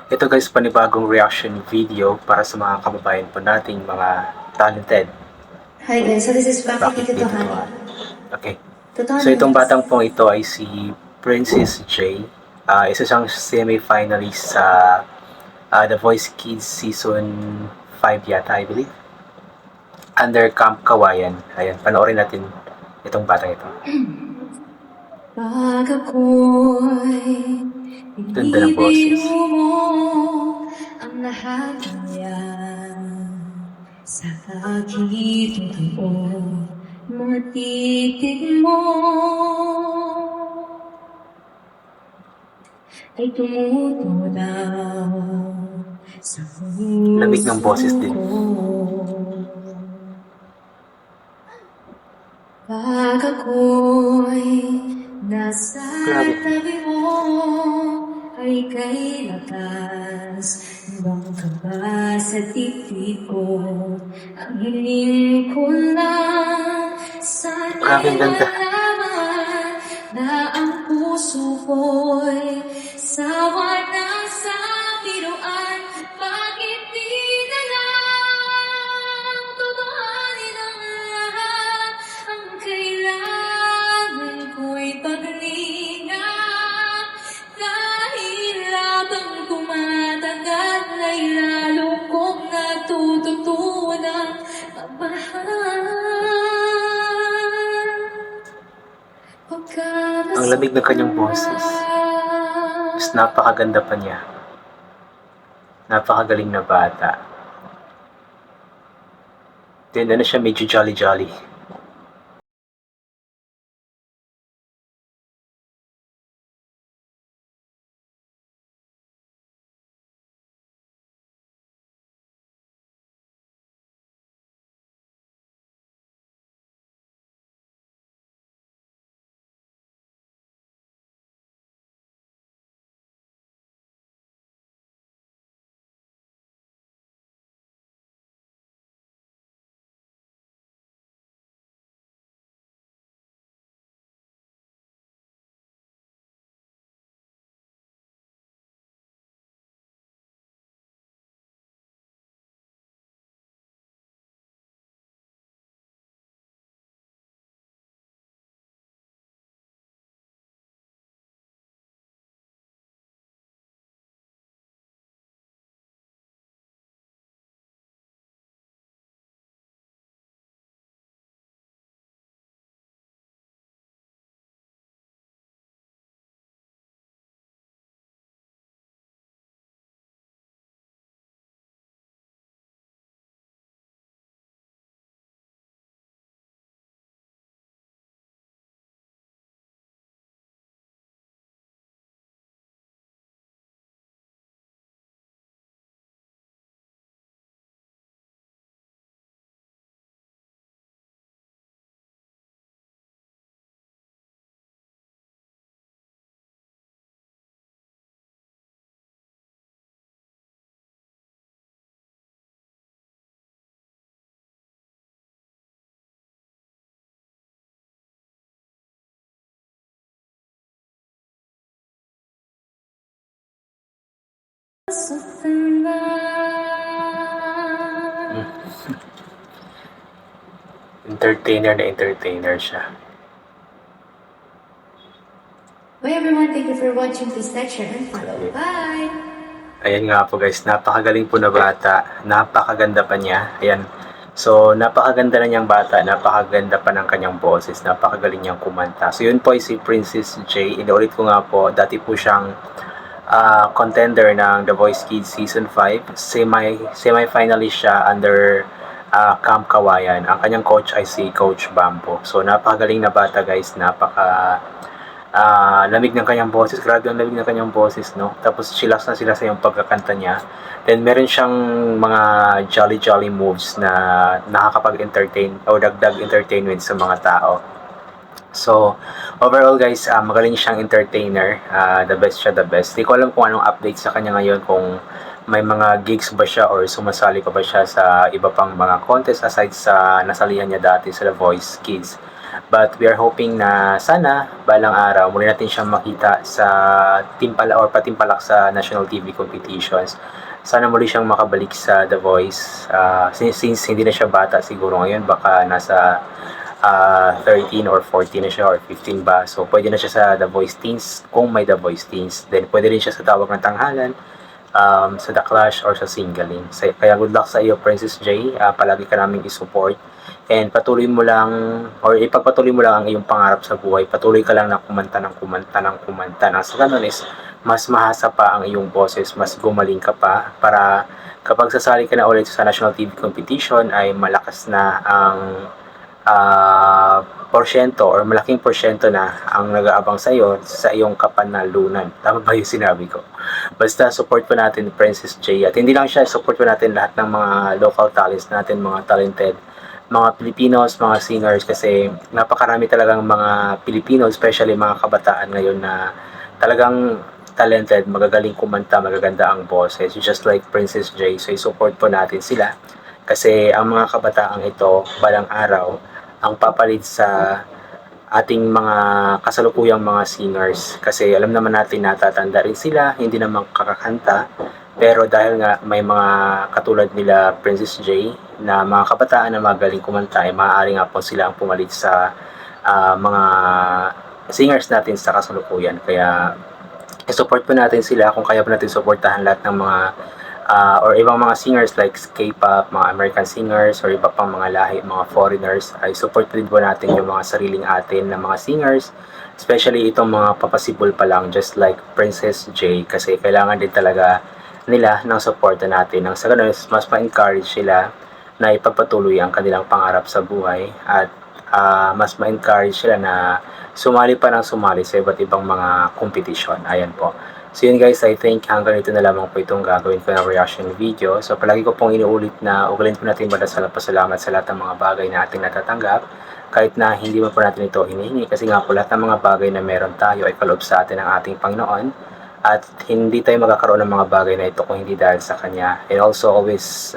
Ito guys, panibagong reaction video para sa mga kababayan po nating mga talented. Hi guys, so this is Bakit Bakit Dito dito Tohani. to? Okay. Totoo So itong naman. batang pong ito ay si Princess J. Isa siyang semi-finalist sa The Voice Kids Season 5 yata, I believe. Under Camp Kawayan. Ayan, panoorin natin itong batang ito. Pag ako'y Ganda ng boses. binibiro mo ang lahat ng yan sa aking totoo matitig mo ay tumutunaw sa Lamig ng boses din. Pag ako'y nasa Grabe. tabi mo ay kay lakas ibang ka ba sa titi ko ang hiling ko lang Grabe, sana'y ang ganda. malaman na ang puso ko'y sawa na sa biruan. Bakit di na lang tutuhanin ang lahat? Ang kailangan ko'y paglingap dahil habang tumatagal ay lalo kong natututunang magmahal. Ang lamig ng kanyang boses. Mas napakaganda pa niya. Napakagaling na bata. Then ano siya, medyo jolly-jolly. Entertainer na entertainer siya. Bye everyone, thank you for watching. Please like, share, and follow. Bye! Ayan nga po guys, napakagaling po na bata. Napakaganda pa niya. Ayan. So, napakaganda na niyang bata. Napakaganda pa ng kanyang boses. Napakagaling niyang kumanta. So, yun po ay si Princess J. Inuulit ko nga po, dati po siyang contender ng The Voice Kids Season 5. Semi-finalist siya under Camp Kawayan. Ang kanyang coach ay si Coach Bambo. So, napakagaling na bata guys. Lamig ng kanyang boses. Grabe ang lamig ng kanyang boses, no? Tapos chillax na sila sa yung pagkakanta niya. Then meron siyang mga jolly moves na nakakapag-entertain o dagdag entertainment sa mga tao. So, overall guys, magaling siyang entertainer. The best siya, the best. Di ko alam kung anong update sa kanya ngayon, kung may mga gigs ba siya or sumasali pa ba siya sa iba pang mga contest aside sa nasalihan niya dati sa The Voice Kids. But we are hoping na sana balang araw muli natin siyang makita sa timpala or patimpalak sa national TV competitions. Sana muli siyang makabalik sa The Voice. Since hindi na siya bata siguro ngayon, baka nasa 13 or 14 na siya or 15 ba. So pwede na siya sa The Voice Teens kung may The Voice Teens. Then pwede rin siya sa Tawag ng Tanghalan, sa The Clash or sa Singling. Kaya good luck sa iyo, Princess J. Palagi ka namin i-support. And patuloy mo lang or ipagpatuloy mo lang ang iyong pangarap sa buhay. Patuloy ka lang na kumanta ng kumanta ng kumanta. Nang sa ganun is mas mahasa pa ang iyong boses, mas gumaling ka pa para kapag sasali ka na ulit sa national TV competition ay malakas na ang porsyento or malaking porsyento na ang nag-aabang sa iyo sa iyong kapanalunan. Tama ba yung sinabi ko? Basta support po natin Princess J. At hindi lang siya, support po natin lahat ng mga local talents natin, mga talented mga Pilipinos, mga singers kasi napakarami talagang mga Pilipino, especially mga kabataan ngayon na talagang talented, magagaling kumanta, magaganda ang boses, just like Princess J. So i-support po natin sila kasi ang mga kabataang ito balang araw ang papalit sa ating mga kasalukuyang mga singers kasi alam naman natin natatanda rin sila, hindi naman kakakanta pero dahil nga may mga katulad nila Princess J na mga kabataan na magaling kumanta ay maaari nga po sila ang pumalit sa mga singers natin sa kasalukuyan. Kaya i-support po natin sila kung kaya po natin supportahan lahat ng mga or ibang mga singers like K-pop, mga American singers or iba pang mga lahi, mga foreigners ay support din po natin yung mga sariling atin na mga singers especially itong mga papasibol pa lang just like Princess J kasi kailangan din talaga nila ng suporta natin nang sa ganun mas ma-encourage sila na ipagpatuloy ang kanilang pangarap sa buhay at mas ma-encourage sila na sumali pa ng sumali sa iba't ibang mga kompetisyon. Ayan po. So yun guys, I think hanggang ito na lamang po itong gagawin ko ng reaction video. So palagi ko pong inuulit na ugalin po natin madasal at pasalamat sa lahat ng mga bagay na ating natatanggap kahit na hindi mo po natin ito hinihingi kasi nga po lahat ng mga bagay na meron tayo ay kaloob sa atin ng ating Panginoon at hindi tayo magkakaroon ng mga bagay na ito kung hindi dahil sa Kanya. And also always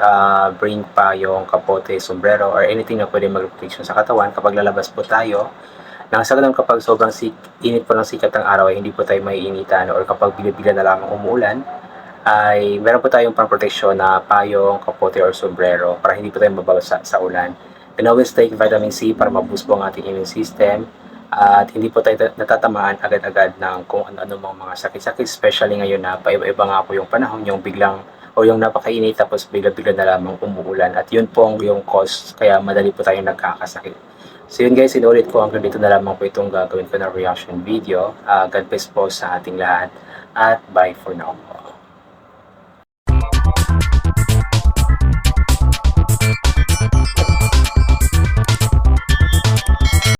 bring pa yung kapote, sombrero, or anything na pwede mag-reflection sa katawan kapag lalabas po tayo. Nang sa ganun kapag sobrang init po ng sikat ng araw ay hindi po tayo maiinitan or kapag bila-bila na lamang umuulan ay meron po tayong pang-proteksyon na payong, kapote, or sombrero para hindi po tayo mabasa sa ulan. And always take vitamin C para ma-boost po ang ating immune system at hindi po tayo natatamaan agad-agad ng kung ano-ano mga sakit-sakit, especially ngayon na paiba-iba nga po yung panahon, yung biglang o yung napakainit tapos bigla-bigla na lamang umuulan at yun po ang yung cause kaya madali po tayong nagkakasakit. So yun guys, inulit ko hanggang dito na lamang po itong gagawin ko na reaction video. God bless po sa ating lahat at bye for now po.